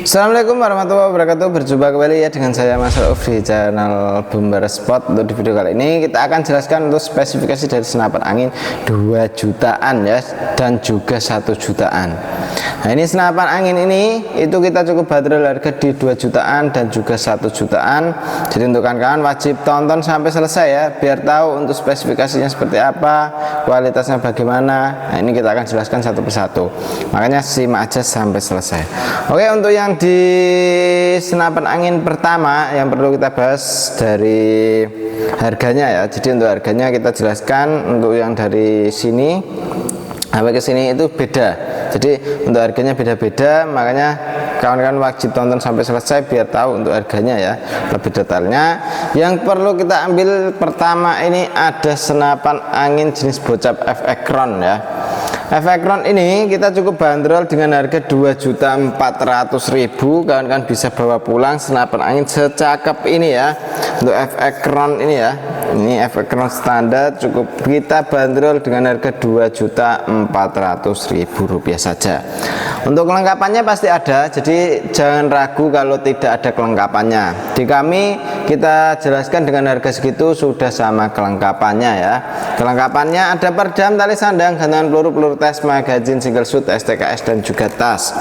Assalamualaikum warahmatullahi wabarakatuh. Berjumpa kembali ya dengan saya Mas Rauf di channel Bumbar Spot. Untuk di video kali ini kita akan jelaskan untuk spesifikasi dari senapan angin 2 jutaan ya, dan juga 1 jutaan. Nah, ini senapan angin ini itu kita cukup bandrol harga di 2 jutaan dan juga 1 jutaan. Jadi untuk kawan-kawan wajib tonton sampai selesai ya, biar tahu untuk spesifikasinya seperti apa, kualitasnya bagaimana. Nah, ini kita akan jelaskan satu persatu. Makanya simak aja sampai selesai. Oke, untuk yang di senapan angin pertama yang perlu kita bahas dari harganya ya. Jadi untuk harganya kita jelaskan, untuk yang dari sini sampai ke sini itu beda. Jadi untuk harganya beda-beda, makanya kawan-kawan wajib tonton sampai selesai biar tahu untuk harganya ya, lebih detailnya. Yang perlu kita ambil pertama ini ada senapan angin jenis bocap F-Ekron ya. F-Ekron ini kita cukup bandrol dengan harga 2.400.000. Kawan-kawan bisa bawa pulang senapan angin secakep ini ya. Untuk F-Ekron ini ya, ini F-Ekron standar cukup kita bandrol dengan harga 2.400.000 rupiah saja. Untuk kelengkapannya pasti ada, jadi jangan ragu kalau tidak ada kelengkapannya. Di kami kita jelaskan dengan harga segitu sudah sama kelengkapannya ya. Kelengkapannya ada perdam, tali sandang, gantungan peluru, peluru tes, magazin, single shoot, STKS, dan juga tas.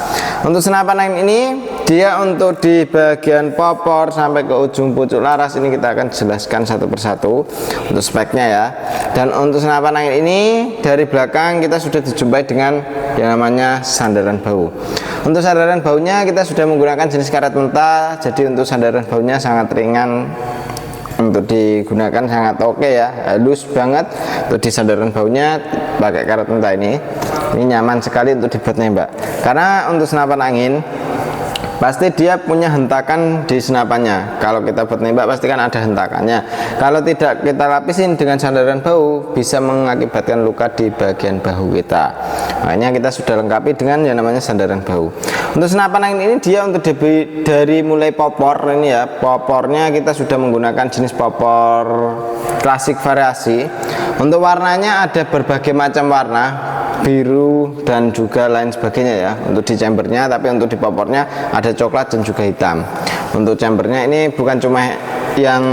Untuk senapan angin ini dia untuk di bagian popor sampai ke ujung pucuk laras ini kita akan jelaskan satu persatu untuk speknya ya. Dan untuk senapan angin ini dari belakang kita sudah dijumpai dengan yang namanya sandaran bau. Untuk sandaran baunya kita sudah menggunakan jenis karet mentah, jadi untuk sandaran baunya sangat ringan untuk digunakan, sangat oke ya, halus banget. Untuk di sandaran baunya pakai karet mentah ini nyaman sekali untuk dibuat nembak, karena untuk senapan angin pasti dia punya hentakan di senapannya. Kalau kita buat nembak pasti kan ada hentakannya. Kalau tidak kita lapisin dengan sandaran bau bisa mengakibatkan luka di bagian bahu kita. Makanya kita sudah lengkapi dengan yang namanya sandaran bau. Untuk senapan angin ini dia untuk dari mulai popor ini ya, popornya kita sudah menggunakan jenis popor klasik variasi. Untuk warnanya ada berbagai macam warna, biru dan juga lain sebagainya ya untuk di chambernya. Tapi untuk di popornya ada coklat dan juga hitam. Untuk chambernya ini bukan cuma yang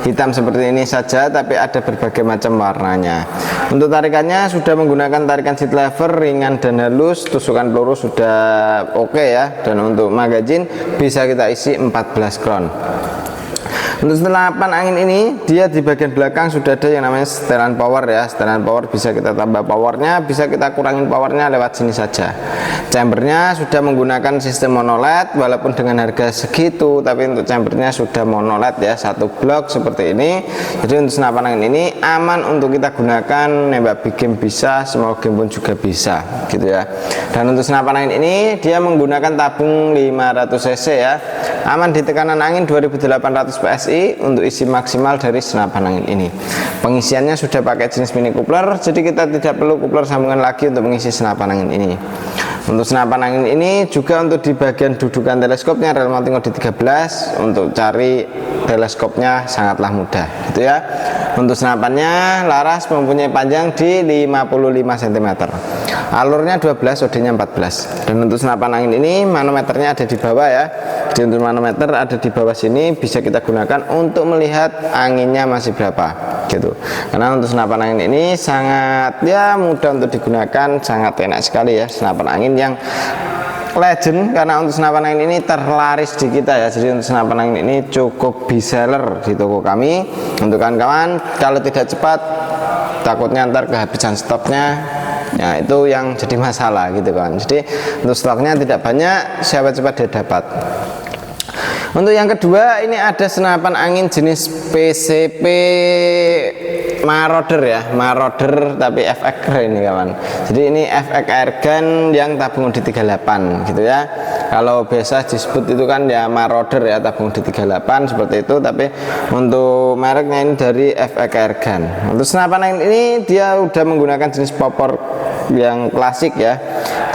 hitam seperti ini saja, tapi ada berbagai macam warnanya. Untuk tarikannya sudah menggunakan tarikan seat lever ringan dan halus, tusukan peluru sudah oke ya, dan untuk magazin bisa kita isi 14 crown. Untuk senapan angin ini dia di bagian belakang sudah ada yang namanya setelan power ya. Setelan power bisa kita tambah powernya, bisa kita kurangin powernya lewat sini saja. Chambernya sudah menggunakan sistem monoled, walaupun dengan harga segitu tapi untuk chambernya sudah monoled ya, satu blok seperti ini. Jadi untuk senapan angin ini aman untuk kita gunakan, nembak big game bisa, small game pun juga bisa gitu ya. Dan untuk senapan angin ini dia menggunakan tabung 500 cc ya, aman di tekanan angin 2800 PSI. Untuk isi maksimal dari senapan angin ini pengisiannya sudah pakai jenis mini coupler, jadi kita tidak perlu coupler sambungan lagi untuk mengisi senapan angin ini. Untuk senapan angin ini juga untuk di bagian dudukan teleskopnya rel mounting di 13, untuk cari teleskopnya sangatlah mudah gitu ya. Untuk senapannya laras mempunyai panjang di 55 cm, alurnya 12, OD nya 14. Dan untuk senapan angin ini manometernya ada di bawah ya. Jadi untuk manometer ada di bawah sini, bisa kita gunakan untuk melihat anginnya masih berapa gitu. Karena untuk senapan angin ini sangat ya mudah untuk digunakan, sangat enak sekali ya, senapan angin yang legend. Karena untuk senapan angin ini terlaris di kita ya, jadi untuk senapan angin ini cukup bestseller di toko kami. Untuk kawan-kawan kalau tidak cepat takutnya ntar kehabisan stoknya, ya itu yang jadi masalah gitu kan. Jadi untuk stoknya tidak banyak, siapa cepat dia dapat. Untuk yang kedua ini ada senapan angin jenis PCP Marauder ya, Marauder tapi FX ini kawan. Jadi ini FX airgun yang tabung di 38 gitu ya. Kalau biasa disebut itu kan ya Marauder ya, tabung di 38 seperti itu, tapi untuk mereknya ini dari FX airgun. Untuk senapan angin ini dia udah menggunakan jenis popor yang klasik ya,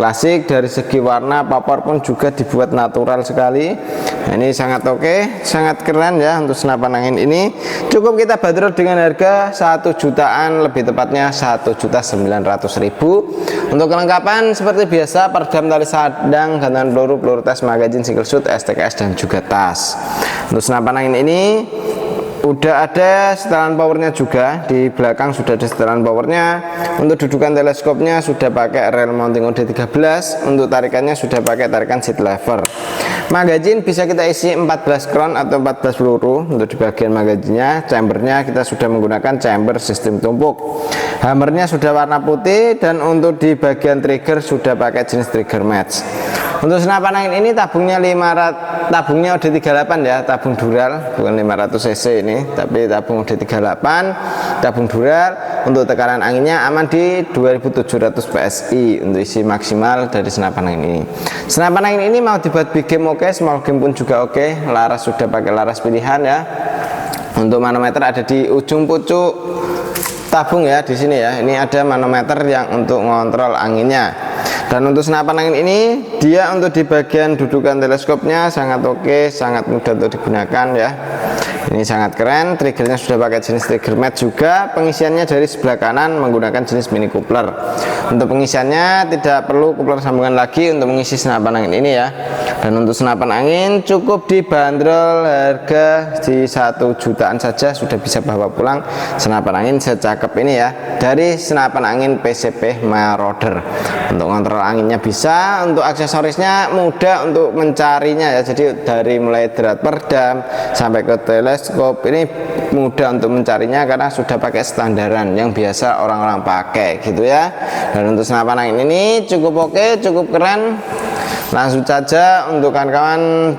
klasik. Dari segi warna popor pun juga dibuat natural sekali. Nah, ini sangat oke, sangat keren ya untuk senapan angin ini. Cukup kita bandrol dengan harga 1 jutaan, lebih tepatnya 1.900.000. Untuk kelengkapan seperti biasa, peredam tali sadang, gantungan peluru, peluru tes, magazin, single shoot, STKS, dan juga tas. Untuk senapan angin ini udah ada setelan powernya juga, di belakang sudah ada setelan powernya. Untuk dudukan teleskopnya sudah pakai rel mounting OD13. Untuk tarikannya sudah pakai tarikan seat lever. Magazin bisa kita isi 14 crown atau 14 peluru. Untuk di bagian magazinnya, chambernya kita sudah menggunakan chamber sistem tumpuk. Hammernya sudah warna putih, dan untuk di bagian trigger sudah pakai jenis trigger match. Untuk senapan angin ini tabungnya OD38 ya, tabung dural, bukan 500 cc ini, tapi tabung OD38, tabung dural. Untuk tekanan anginnya aman di 2700 PSI untuk isi maksimal dari senapan angin ini. Senapan angin ini mau dibuat big game oke, small game pun juga oke. Laras sudah pakai laras pilihan ya. Untuk manometer ada di ujung pucuk tabung ya, di sini ya. Ini ada manometer yang untuk ngontrol anginnya. Dan untuk senapan angin ini, dia untuk di bagian dudukan teleskopnya sangat oke, sangat mudah untuk digunakan ya. Ini sangat keren. Triggernya sudah pakai jenis trigger match juga. Pengisiannya dari sebelah kanan menggunakan jenis mini coupler. Untuk pengisiannya tidak perlu coupler sambungan lagi untuk mengisi senapan angin ini ya. Dan untuk senapan angin cukup dibanderol harga di 1 jutaan saja, sudah bisa bawa pulang senapan angin secakep ini ya, dari senapan angin PCP Marauder. Untuk kontrol anginnya bisa, untuk aksesorisnya mudah untuk mencarinya ya. Jadi dari mulai drat peredam sampai ke teleskop ini mudah untuk mencarinya karena sudah pakai standaran yang biasa orang-orang pakai gitu ya. Dan untuk senapan angin ini cukup oke, cukup keren. Langsung saja untuk kawan-kawan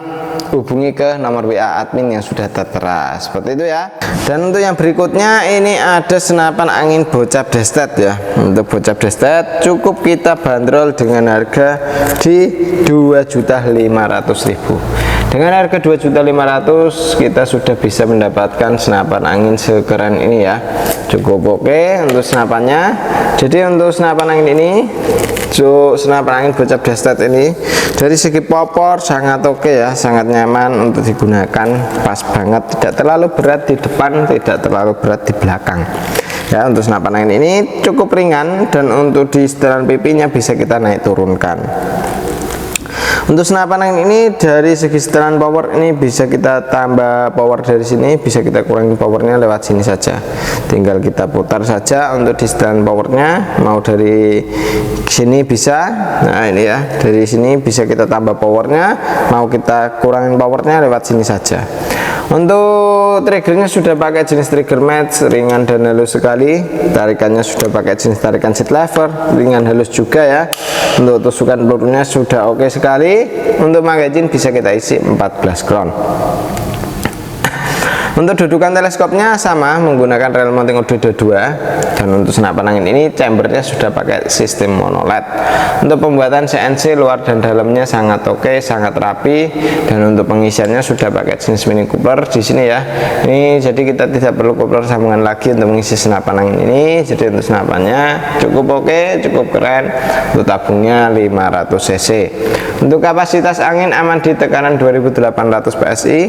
hubungi ke nomor WA admin yang sudah tertera seperti itu ya. Dan untuk yang berikutnya ini ada senapan angin bocap destet ya. Untuk bocap destet cukup kita bandrol dengan harga di 2.500.000. Dengan harga 2.500.000 kita sudah bisa mendapatkan senapan angin sekeren ini ya. Cukup oke untuk senapannya. Jadi untuk senapan angin ini, senapan angin bocap destet ini dari segi popor sangat oke ya, sangat nyaman untuk digunakan, pas banget, tidak terlalu berat di depan, tidak terlalu berat di belakang ya. Untuk senapan angin ini cukup ringan, dan untuk di setelan pipinya bisa kita naik turunkan. Untuk senapan angin ini dari segi setelan power ini bisa kita tambah power dari sini, bisa kita kurangi powernya lewat sini saja. Tinggal kita putar saja untuk di setelan powernya, mau dari sini bisa. Nah ini ya, dari sini bisa kita tambah powernya, mau kita kurangin powernya lewat sini saja. Untuk triggernya sudah pakai jenis trigger match, ringan dan halus sekali. Tarikannya sudah pakai jenis tarikan seat lever, ringan halus juga ya. Untuk tusukan pelurunya sudah oke sekali. Untuk magazin bisa kita isi 14 crown. Untuk dudukan teleskopnya sama, menggunakan rel mounting OD22. Dan untuk senapan angin ini chambernya sudah pakai sistem mono LED. Untuk pembuatan CNC luar dan dalamnya sangat oke, sangat rapi. Dan untuk pengisiannya sudah pakai jenis mini coupler di sini ya. Ini jadi kita tidak perlu coupler sambungan lagi untuk mengisi senapan angin ini. Jadi untuk senapannya cukup oke, cukup keren. Untuk tabungnya 500 cc. Untuk kapasitas angin aman di tekanan 2800 PSI.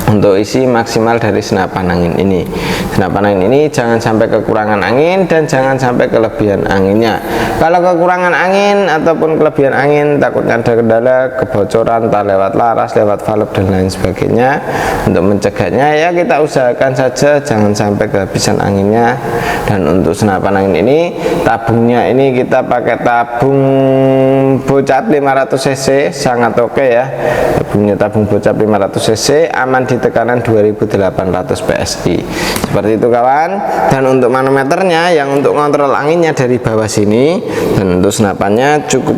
Untuk isi maksimal dari senapan angin ini. Senapan angin ini jangan sampai kekurangan angin dan jangan sampai kelebihan anginnya. Kalau kekurangan angin ataupun kelebihan angin, takutnya ada kendala kebocoran, entah lewat laras, lewat valve dan lain sebagainya. Untuk mencegahnya ya kita usahakan saja jangan sampai kehabisan anginnya. Dan untuk senapan angin ini, tabungnya ini kita pakai tabung bocap 500 cc, sangat oke ya. Tabungnya tabung bocap 500 cc, aman di tekanan 2800 PSI seperti itu kawan. Dan untuk manometernya yang untuk ngontrol anginnya dari bawah sini, dan untuk senapannya cukup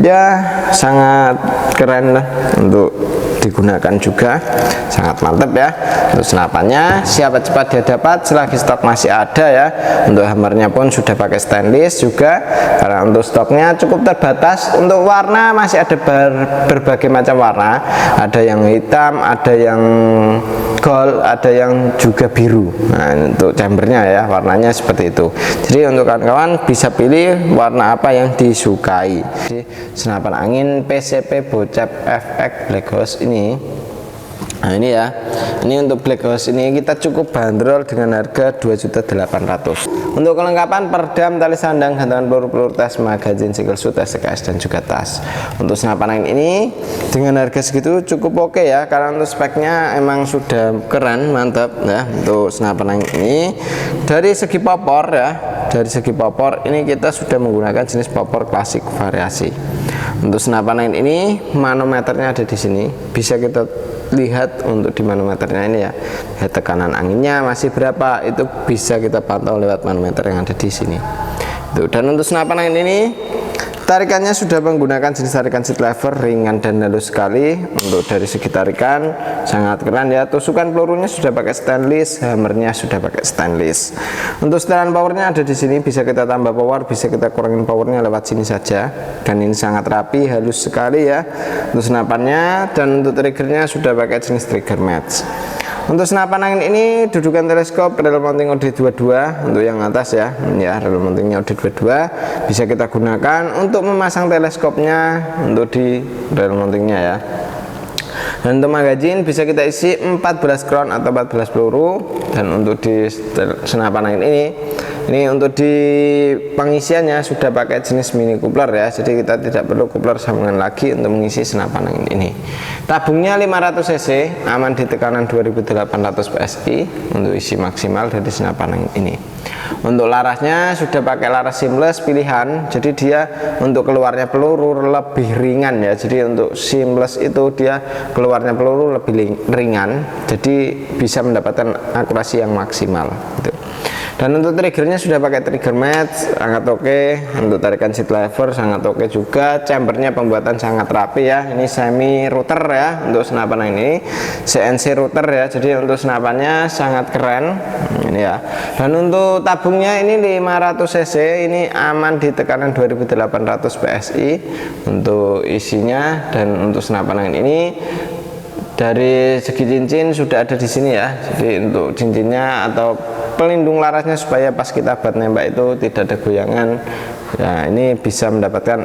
ya sangat keren lah untuk digunakan juga, sangat mantap ya. Untuk senapannya siap cepat dia dapat selagi stok masih ada ya. Untuk hammernya pun sudah pakai stainless juga, karena untuk stoknya cukup terbatas. Untuk warna masih ada berbagai macam warna, ada yang hitam, ada yang gold, ada yang juga biru. Nah, untuk chambernya ya warnanya seperti itu. Jadi untuk kawan-kawan bisa pilih warna apa yang disukai. Jadi senapan angin PCP Bocap FX Black Hose ini, nah ini ya, ini untuk Black Hose ini kita cukup bandrol dengan harga 2.800.000. Untuk kelengkapan peredam, tali sandang, gantungan peluru, tas, magazin, single shoot, SKS dan juga tas. Untuk senapan angin ini dengan harga segitu cukup oke ya, karena untuk speknya emang sudah keren, mantap ya. Untuk senapan angin ini dari segi popor ya, dari segi popor ini kita sudah menggunakan jenis popor klasik variasi. Untuk senapan angin ini manometernya ada di sini, bisa kita lihat untuk di manometernya ini ya, tekanan anginnya masih berapa, itu bisa kita pantau lewat manometer yang ada di sini. Dan untuk senapan angin ini tarikannya sudah menggunakan jenis tarikan seat lever, ringan dan halus sekali. Untuk dari segi tarikan sangat keren ya. Tusukan pelurunya sudah pakai stainless, hammernya sudah pakai stainless. Untuk setelan powernya ada di sini, bisa kita tambah power, bisa kita kurangin powernya lewat sini saja. Dan ini sangat rapi, halus sekali ya untuk senapannya. Dan untuk triggernya sudah pakai jenis trigger match. Untuk senapan angin ini dudukan teleskop rel mounting OD22 untuk yang atas ya, rel mountingnya OD22 bisa kita gunakan untuk memasang teleskopnya untuk di rel mountingnya ya. Dan untuk magazin bisa kita isi 14 crown atau 14 peluru. Dan untuk di senapan angin ini untuk di pengisiannya sudah pakai jenis mini coupler ya, jadi kita tidak perlu coupler sambungan lagi untuk mengisi senapan angin ini. Tabungnya 500 cc, aman di tekanan 2800 psi untuk isi maksimal dari senapan angin ini. Untuk larasnya sudah pakai laras seamless pilihan, jadi dia untuk keluarnya peluru lebih ringan ya. Jadi untuk seamless itu dia keluarnya peluru lebih ringan, jadi bisa mendapatkan akurasi yang maksimal gitu. Dan untuk triggernya sudah pakai trigger match, sangat oke. Untuk tarikan seat lever sangat oke juga. Chambernya pembuatan sangat rapi ya, ini semi router ya. Untuk senapan ini CNC router ya, jadi untuk senapannya sangat keren ini ya. Dan untuk tabungnya ini 500 cc, ini aman di tekanan 2800 psi untuk isinya. Dan untuk senapan angin ini dari segi cincin sudah ada di sini ya, jadi untuk cincinnya atau pelindung larasnya supaya pas kita buat nembak itu tidak ada goyangan ya, ini bisa mendapatkan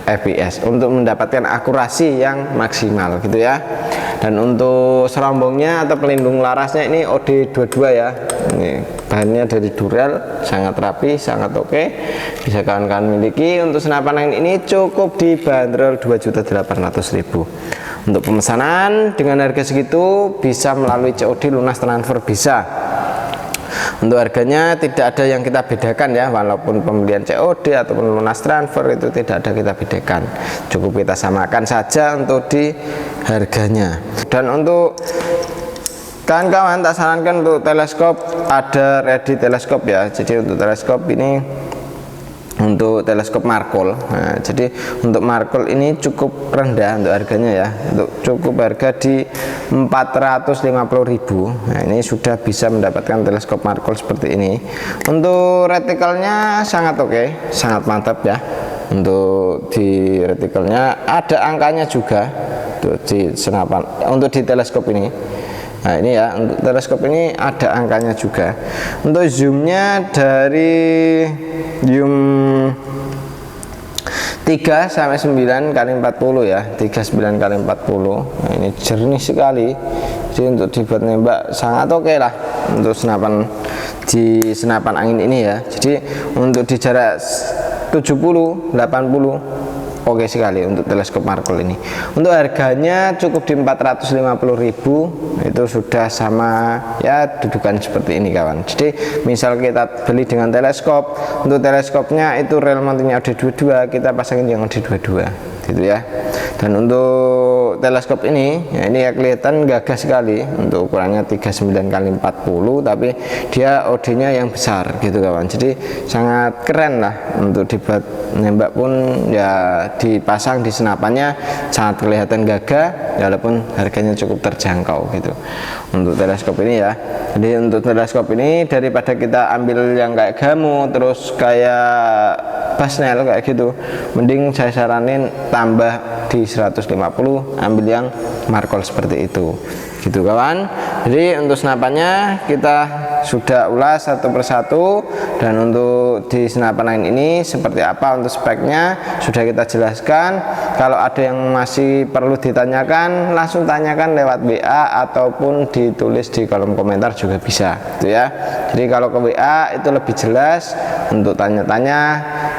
FPS untuk mendapatkan akurasi yang maksimal gitu ya. Dan untuk serombongnya atau pelindung larasnya ini OD22 ya, ini bahannya dari Durel, sangat rapi, sangat oke, bisa kawan-kawan miliki. Untuk senapan angin ini cukup dibanderol 2.800.000. Untuk pemesanan dengan harga segitu bisa melalui COD lunas transfer bisa. Untuk harganya tidak ada yang kita bedakan ya, walaupun pembelian COD ataupun lunas transfer itu tidak ada kita bedakan, cukup kita samakan saja untuk di harganya. Dan untuk kawan-kawan tak sarankan untuk teleskop ada ready teleskop ya, jadi untuk teleskop ini untuk teleskop Markol. Nah, jadi untuk Markol ini cukup rendah untuk harganya ya, untuk cukup harga di 450.000. Nah, ini sudah bisa mendapatkan teleskop Markol seperti ini. Untuk retikelnya sangat oke, sangat mantap ya. Untuk di retikelnya ada angkanya juga untuk di senapan, untuk di teleskop ini. Nah ini ya, untuk teleskop ini ada angkanya juga. Untuk zoomnya dari zoom 3 sampai 9 kali 40 ya, 39 kali 40. Nah ini jernih sekali, jadi untuk dibuat nembak sangat oke lah untuk senapan di senapan angin ini ya. Jadi untuk di jarak 70 80 oke sekali untuk teleskop Markol ini. Untuk harganya cukup di 450.000, itu sudah sama ya, dudukan seperti ini kawan. Jadi misal kita beli dengan teleskop, untuk teleskopnya itu rel mountingnya OD22, kita pasangin yang OD22 gitu ya. Dan untuk teleskop ini ya, ini ya kelihatan gagah sekali untuk ukurannya 39x40, tapi dia OD nya yang besar gitu kawan, jadi sangat keren lah untuk dibuat nembak pun ya, dipasang di senapannya sangat kelihatan gagah ya, walaupun harganya cukup terjangkau gitu untuk teleskop ini ya. Jadi untuk teleskop ini daripada kita ambil yang kayak Gamow terus kayak Basnel kayak gitu, mending saya saranin tambah di 150, ambil yang Markol seperti itu gitu kawan. Jadi untuk senapannya kita sudah ulas satu persatu, dan untuk di senapan lain ini seperti apa untuk speknya sudah kita jelaskan. Kalau ada yang masih perlu ditanyakan, langsung tanyakan lewat WA ataupun ditulis di kolom komentar juga bisa gitu ya. Jadi kalau ke WA itu lebih jelas untuk tanya-tanya,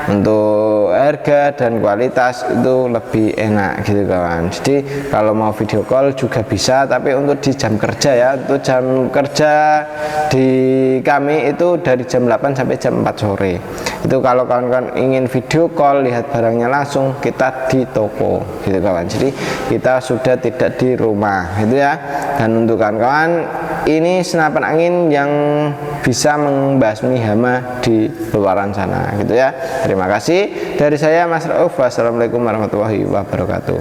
untuk harga dan kualitas itu lebih enak gitu kawan. Jadi kalau mau video call juga bisa, tapi untuk di jam kerja ya, untuk jam kerja di kami itu dari jam 8 sampai jam 4 sore. Itu kalau kawan-kawan ingin video call lihat barangnya langsung, kita di toko gitu kawan. Jadi kita sudah tidak di rumah gitu ya. Dan untuk kawan-kawan, ini senapan angin yang bisa membasmi hama di luaran sana gitu ya. Terima kasih dari saya Mas Rauf. Wassalamualaikum warahmatullahi wabarakatuh.